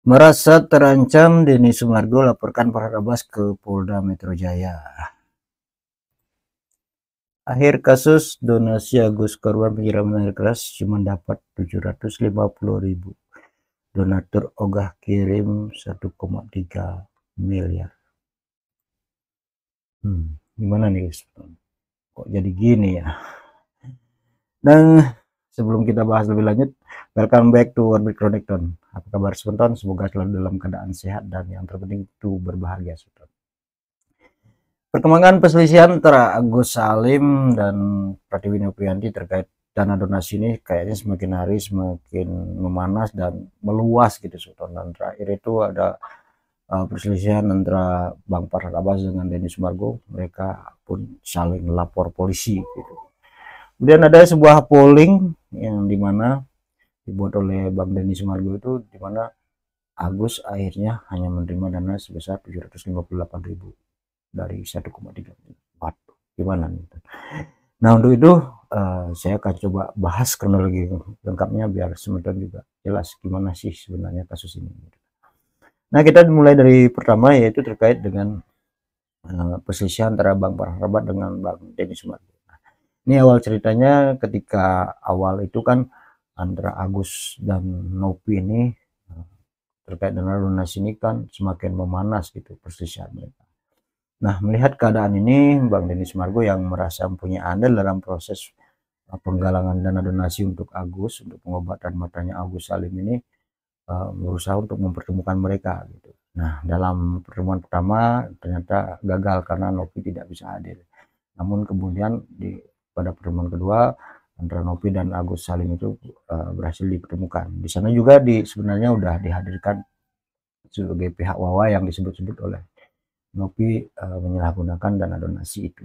Merasa terancam, Denny Sumargo laporkan Farhad Abbas ke Polda Metro Jaya. Akhir kasus donasi Agus korban penyiraman air keras cuma dapat 750.000. Donatur ogah kirim 1,3 miliar. Gimana nih guys? Kok jadi gini ya? Dan sebelum kita bahas lebih lanjut, welcome back to Orbit Connecton. Apa kabar Spontan? Semoga selalu dalam keadaan sehat dan yang terpenting itu berbahagia Spontan. Perkembangan perselisihan antara Agus Salim dan Pratiwi Nopianti terkait dana donasi ini kayaknya semakin hari semakin memanas dan meluas gitu Sultan. Dan terakhir itu ada perselisihan antara Bang Farhad Abbas dengan Denny Sumargo, mereka pun saling lapor polisi gitu. Kemudian ada sebuah polling yang dimana dibuat oleh Bang Denny Sumargo itu dimana Agus akhirnya hanya menerima dana sebesar 758.000 dari 1,3 miliar. Waduh, gimana nih? Nah untuk itu saya akan coba bahas kronologi lengkapnya biar semuanya juga jelas gimana sih sebenarnya kasus ini. Nah kita mulai dari pertama yaitu terkait dengan perselisihan antara Bang Farhad Abbas dengan Bang Denny Sumargo. Ini awal ceritanya ketika awal itu kan antara Agus dan Nopi ini terkait dengan donasi ini kan semakin memanas gitu perselisihan mereka. Nah melihat keadaan ini Bang Denny Sumargo yang merasa mempunyai andil dalam proses penggalangan dana donasi untuk Agus untuk pengobatan matanya Agus Salim ini berusaha untuk mempertemukan mereka gitu. Nah dalam pertemuan pertama ternyata gagal karena Nopi tidak bisa hadir. Namun kemudian pada pertemuan kedua antara Nopi dan Agus Salim itu berhasil dipertemukan. Di sana juga sebenarnya udah dihadirkan sebagai pihak Wawa yang disebut-sebut oleh Nopi menyalahgunakan dana donasi itu.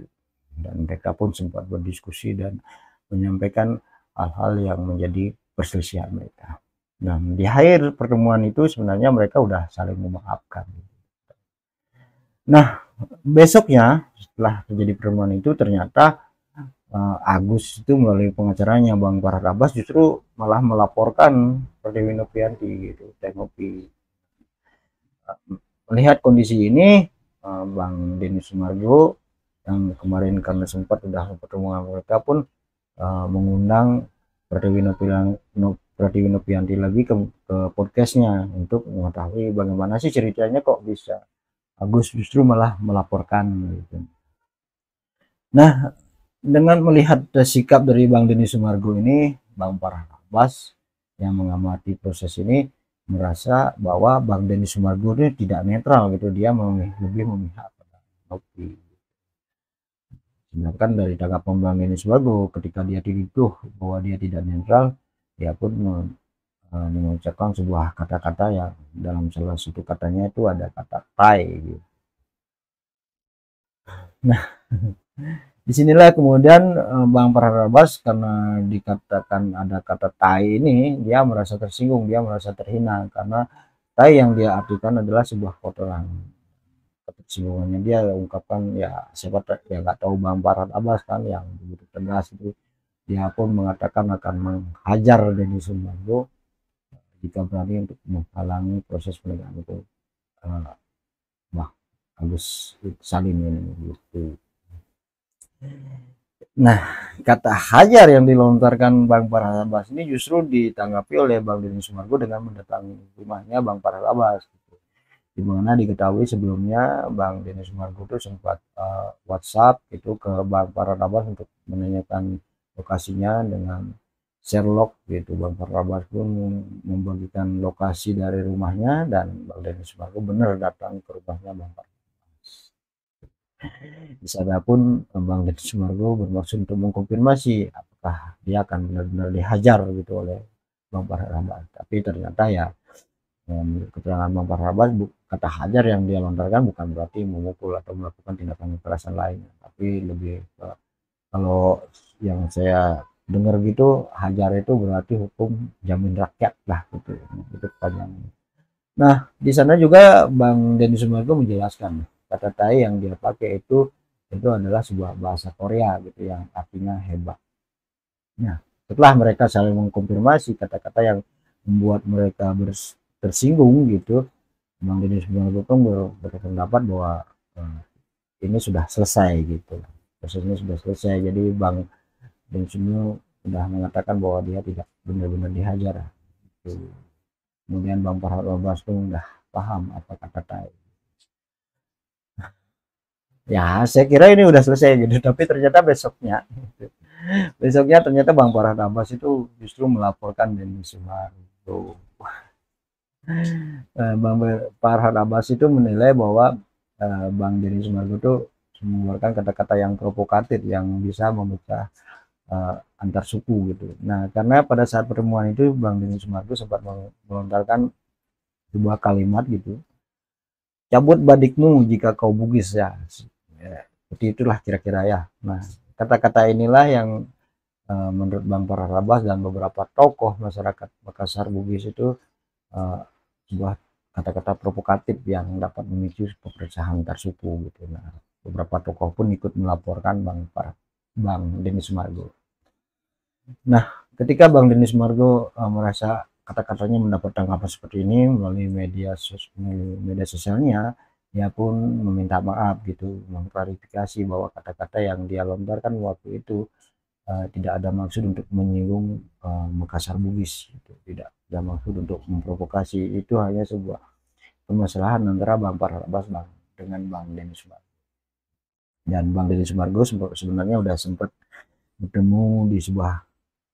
Dan mereka pun sempat berdiskusi dan menyampaikan hal-hal yang menjadi perselisihan mereka. Nah, di akhir pertemuan itu sebenarnya mereka udah saling memaafkan. Nah, besoknya setelah terjadi pertemuan itu ternyata Agus itu melalui pengacaranya Bang Farhad Abbas justru malah melaporkan Pertiwi Nopianti gitu, Nopi. Melihat kondisi ini Bang Denny Sumargo yang kemarin karena sempat sudah pertemuan mereka pun mengundang Pertiwi Nopianti lagi ke podcastnya untuk mengetahui bagaimana sih ceritanya kok bisa Agus justru malah melaporkan gitu. Nah dengan melihat sikap dari Bang Denny Sumargo ini, Bang Farhad Abbas yang mengamati proses ini merasa bahwa Bang Denny Sumargo ini tidak netral gitu, dia lebih memihak pada Nopi. Sedangkan dari tanggapan Bang Denny Sumargo ketika dia dituduh bahwa dia tidak netral, dia pun mengucapkan sebuah kata-kata yang dalam salah satu katanya itu ada kata tai gitu. Nah disinilah kemudian Bang Farhad Abbas karena dikatakan ada kata tai ini dia merasa tersinggung, dia merasa terhina karena tai yang dia artikan adalah sebuah kotoran. Ketersinggungannya dia ungkapkan ya siapa ya nggak tahu Bang Farhad Abbas kan yang begitu tegas itu, dia pun mengatakan akan menghajar Denny Sumargo jika berani untuk menghalangi proses penegakan itu Agus Salim ini gitu. Nah, kata hajar yang dilontarkan Bang Farhad Abbas ini justru ditanggapi oleh Bang Denny Sumargo dengan mendatangi rumahnya Bang Farhad Abbas. Gitu. Di mana diketahui sebelumnya Bang Denny Sumargo itu sempat WhatsApp itu ke Bang Farhad Abbas untuk menanyakan lokasinya dengan Sherlock gitu. Bang Farhad Abbas pun membagikan lokasi dari rumahnya dan Bang Denny Sumargo benar datang ke rumahnya Bang Farhad. Di sana pun Bang Denny Sumargo bermaksud untuk mengkonfirmasi apakah dia akan benar-benar dihajar gitu oleh Bang Farhad Abbas. Tapi ternyata ya keterangan Bang Farhad Abbas kata hajar yang dia lontarkan bukan berarti memukul atau melakukan tindakan kekerasan lainnya, tapi lebih kalau yang saya dengar gitu hajar itu berarti hukum jamin rakyat lah gitu, itu panjangnya. Nah di sana juga Bang Denny Sumargo menjelaskan kata tai yang dia pakai itu adalah sebuah bahasa Korea gitu yang artinya hebat. Nah setelah mereka saling mengkonfirmasi kata-kata yang membuat mereka tersinggung gitu. Bang Deddy Sumargo pun berpendapat bahwa ini sudah selesai gitu, prosesnya sudah selesai. Jadi Bang Deddy Sumargo sudah mengatakan bahwa dia tidak benar-benar dihajar gitu. Kemudian Bang Farhad Abbas pun udah paham apa kata-kata. Ya saya kira ini udah selesai gitu, tapi ternyata besoknya ternyata Bang Farhad Abbas itu justru melaporkan Deddy Sumargo. Bang Farhad Abbas itu menilai bahwa Bang Deddy Sumargo itu mengeluarkan kata-kata yang provokatif yang bisa memecah antar suku gitu. Nah, karena pada saat pertemuan itu Bang Deddy Sumargo sempat melontarkan sebuah kalimat gitu, cabut badikmu jika kau Bugis ya. Ya, seperti itulah kira-kira ya. Nah, kata-kata inilah yang menurut Bang Farhad Abbas dan beberapa tokoh masyarakat Makassar Bugis itu sebuah kata-kata provokatif yang dapat memicu perpecahan antar suku gitu. Nah, beberapa tokoh pun ikut melaporkan Bang Deddy Sumargo. Nah, ketika Bang Deddy Sumargo merasa kata-katanya mendapat tanggapan seperti ini melalui media sosialnya, dia pun meminta maaf gitu, mengklarifikasi bahwa kata-kata yang dia lontarkan waktu itu tidak ada maksud untuk menyinggung Makassar Bugis gitu. Tidak ada maksud untuk memprovokasi, itu hanya sebuah permasalahan antara Bang Farhad Abbas dengan Bang Deddy Sumargo. Dan Bang Deddy Sumargo sebenarnya udah sempat bertemu di sebuah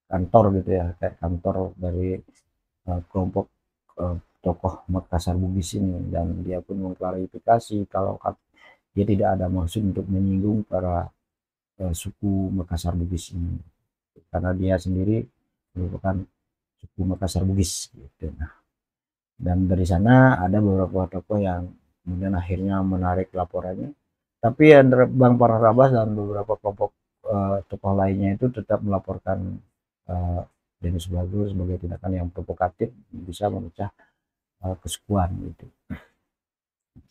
kantor gitu ya, kayak kantor dari kelompok tokoh Makassar Bugis ini, dan dia pun mengklarifikasi kalau dia tidak ada maksud untuk menyinggung para suku Makassar Bugis ini, karena dia sendiri merupakan suku Makassar Bugis gitu. Nah, dan dari sana ada beberapa tokoh yang kemudian akhirnya menarik laporannya, tapi Bang Farhad Abbas dan beberapa kelompok tokoh lainnya itu tetap melaporkan Deddy Sumargo sebagai tindakan yang provokatif bisa memecah kesukuan gitu.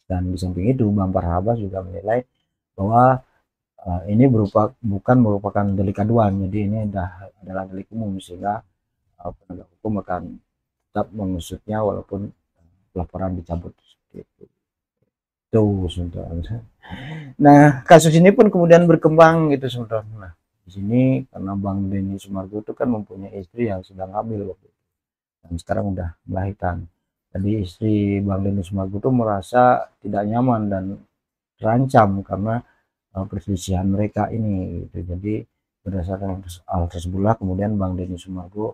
Dan di samping itu Bang Farhad Abbas juga menilai bahwa ini bukan merupakan delik aduan, jadi ini adalah delik umum, sehingga penegak hukum akan tetap mengusutnya walaupun laporan dicabut gitu. Tuh, sebentar. Nah, kasus ini pun kemudian berkembang gitu, sebentar. Nah, di sini karena Bang Deddy Sumargo itu kan mempunyai istri yang sedang hamil waktu itu, dan sekarang udah melahirkan. Jadi istri Bang Deddy Sumargo itu merasa tidak nyaman dan terancam karena perselisihan mereka ini gitu. Jadi berdasarkan hal tersebutlah kemudian Bang Deddy Sumargo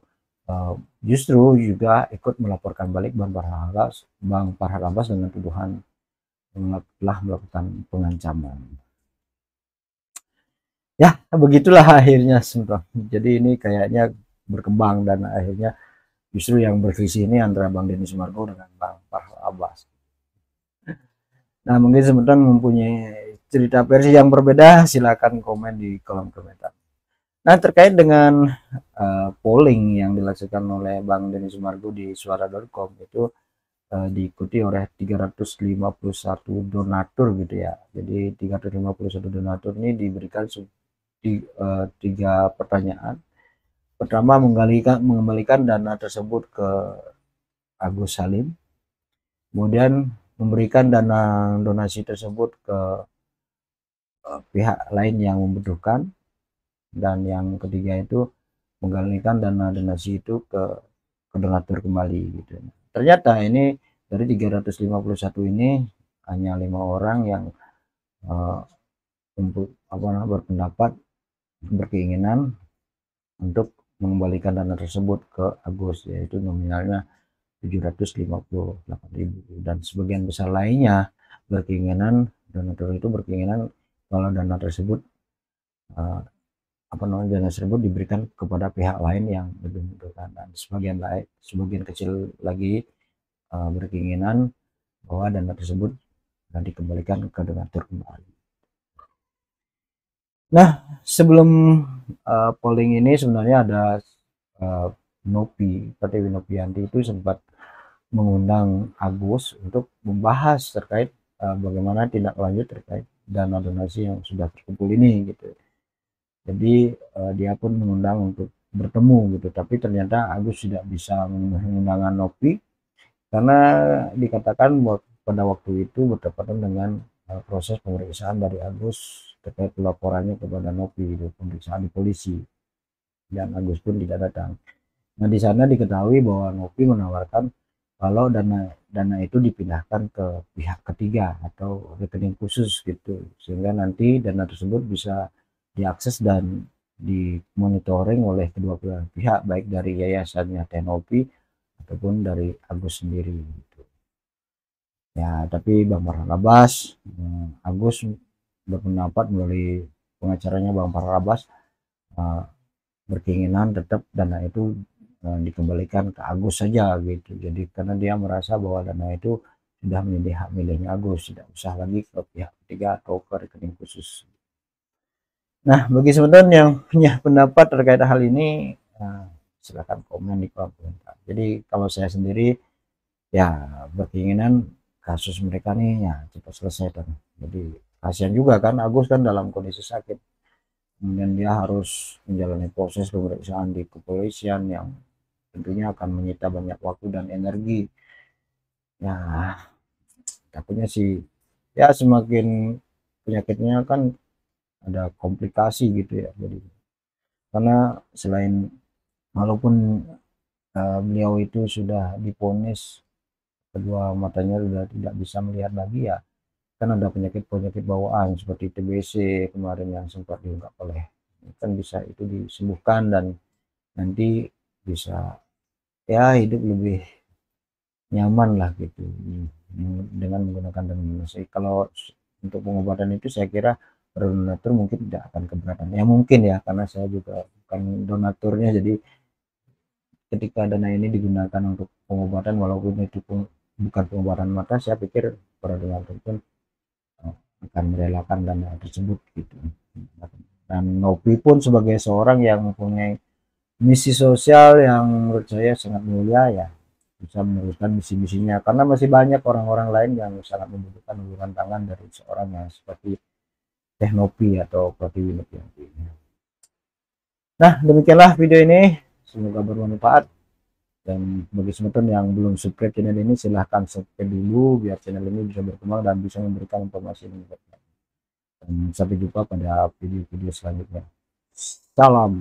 justru juga ikut melaporkan balik Bang Farhad Abbas dengan tuduhan telah melakukan pengancaman. Ya, begitulah akhirnya semua. Jadi ini kayaknya berkembang dan akhirnya justru yang berselisih ini antara Bang Deddy Sumargo dengan Bang Farhad Abbas. Nah, mungkin sebentar mempunyai cerita versi yang berbeda, silakan komen di kolom komentar. Nah, terkait dengan polling yang dilakukan oleh Bang Deddy Sumargo di suara.com itu diikuti oleh 351 donatur gitu ya. Jadi 351 donatur ini diberikan tiga pertanyaan. Pertama, mengembalikan dana tersebut ke Agus Salim, kemudian memberikan dana donasi tersebut ke pihak lain yang membutuhkan, dan yang ketiga itu mengalihkan dana donasi itu ke donatur kembali gitu. Ternyata ini dari 351 ini hanya 5 orang yang untuk berpendapat, berkeinginan untuk mengembalikan dana tersebut ke Agus, yaitu nominalnya 758.000, dan sebagian besar lainnya berkeinginan, donatur itu berkeinginan kalau dana tersebut dana tersebut diberikan kepada pihak lain yang lebih membutuhkan, dan sebagian kecil lagi berkeinginan bahwa dana tersebut dikembalikan ke donatur kembali. Nah, sebelum polling ini sebenarnya ada Nopi, Pertiwi Nopianti itu sempat mengundang Agus untuk membahas terkait bagaimana tindak lanjut terkait dana donasi yang sudah terkumpul ini gitu. Jadi dia pun mengundang untuk bertemu gitu, tapi ternyata Agus tidak bisa mengundang Nopi karena dikatakan pada waktu itu bertepatan dengan proses pemeriksaan dari Agus terkait pelaporannya kepada Nopi di pemeriksaan di polisi, dan Agus pun tidak datang. Nah, di sana diketahui bahwa Nopi menawarkan kalau dana dana itu dipindahkan ke pihak ketiga atau rekening khusus gitu, sehingga nanti dana tersebut bisa diakses dan dimonitoring oleh kedua belah pihak, baik dari yayasannya Teh Nopi ataupun dari Agus sendiri gitu. Ya, tapi Bang Farhabas, Agus berpendapat melalui pengacaranya Bang Farhabas, eh, berkeinginan tetap dana itu dikembalikan ke Agus saja gitu. Jadi karena dia merasa bahwa dana itu sudah menjadi hak miliknya Agus, tidak usah lagi ke pihak ketiga atau ke rekening khusus. Nah, bagi teman-teman yang punya pendapat terkait hal ini, silakan komen di kolom komentar. Jadi kalau saya sendiri ya berkeinginan kasus mereka nih ya cepat selesai kan. Jadi kasihan juga kan, Agus kan dalam kondisi sakit, kemudian dia harus menjalani proses pemeriksaan di kepolisian yang tentunya akan menyita banyak waktu dan energi. Ya, takutnya sih ya semakin penyakitnya kan ada komplikasi gitu ya. Jadi karena selain walaupun beliau itu sudah diponis kedua matanya sudah tidak bisa melihat lagi, ya kan ada penyakit-penyakit bawaan seperti TBC kemarin yang sempat diungkap oleh, kan bisa itu disembuhkan dan nanti bisa ya hidup lebih nyaman lah gitu dengan menggunakan donasi. Kalau untuk pengobatan itu saya kira para donatur mungkin tidak akan keberatan ya, mungkin ya, karena saya juga bukan donaturnya. Jadi ketika dana ini digunakan untuk pengobatan walaupun itu bukan pengobatan mata, saya pikir para donatur pun akan merelakan dana tersebut gitu. Dan Nopi pun sebagai seorang yang mempunyai misi sosial yang menurut saya sangat mulia ya, bisa meneruskan misi-misinya karena masih banyak orang-orang lain yang sangat membutuhkan uluran tangan dari seorang yang seperti Teh Nopi atau Pratiwi Nopianti. Nah, demikianlah video ini, semoga bermanfaat. Dan bagi teman-teman yang belum subscribe channel ini, silahkan subscribe dulu biar channel ini bisa berkembang dan bisa memberikan informasi yang bermanfaat. Dan sampai jumpa pada video-video selanjutnya. Salam.